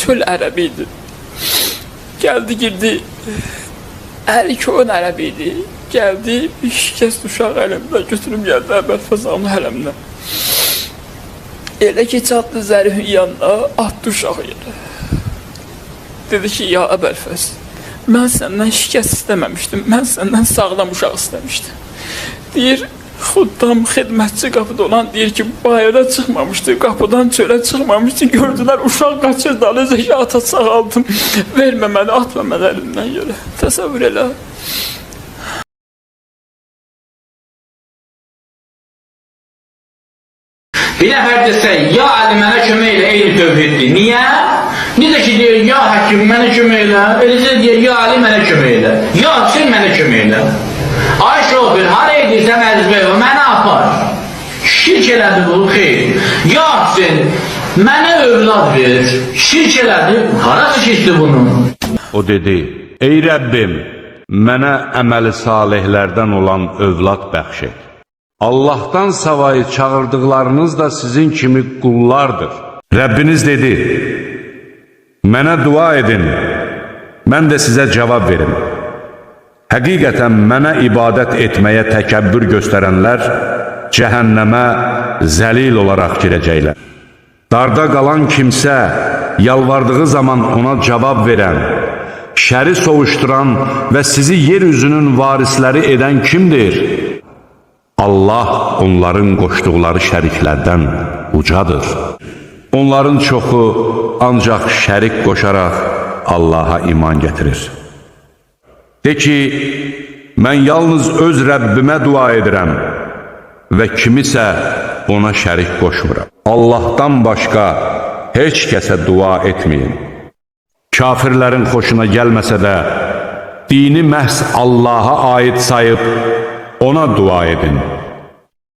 çöl ərəbiydi. Gəldi, girdi, əli koğun ərəbiydi. Gəldi, bir şikəst uşaq əlimdə götürüb gəldi Əbəlfəzanın hələmdən. Elə ki, çatdı Zərifin yanına, atdı uşağı yerə. Dedi ki, ya Əbəlfəz, mən səndən şikəst istəməmişdim, mən səndən sağlam uşaq istəmişdim. Deyir, xuddam xidmətçi qapıda olan deyir ki, bayıra çıxmamışdı, qapıdan çölə çıxmamışdı, gördülər uşaq qaçır dalıca ki, ata sağaldım, vermə məni, atma məni əlimdən yerə. Təsəvvür elə. Bir nəfər desə, ya Ali mənə kömək elə, eyni tövhiddir. Niyə? Necə ki deyir, ya həkim mənə kömək elə, eləcə deyir, ya Ali mənə kömək elə, ya Hüseyin mənə kömək elə. Ay şoför, hara edirsən əzbəyə, mənə apar. Şirk elədi bu, xeyr. Ya Hüseyin, mənə övlad ver. Şirk elədi, harası keçdi bunun? O dedi, ey Rəbbim, mənə əməli salihlərdən olan övlad bəxş et. Allah'tan savayı çağırdıqlarınız da sizin kimi qullardır. Rəbbiniz dedi, mənə dua edin, mən də sizə cavab verim. Həqiqətən mənə ibadət etməyə təkəbbür göstərənlər cəhənnəmə zəlil olaraq girəcəklər. Darda qalan kimsə yalvardığı zaman ona cavab verən, şəri soğuşduran və sizi yeryüzünün varisləri edən kimdir? Allah onların qoşduqları şəriklərdən ucadır. Onların çoxu ancaq şərik qoşaraq Allaha iman gətirir. De ki, mən yalnız öz Rəbbimə dua edirəm və kimisə ona şərik qoşmuram. Allahdan başqa heç kəsə dua etməyin. Kafirlərin xoşuna gəlməsə də, dini məhz Allaha aid sayıb ona dua edin.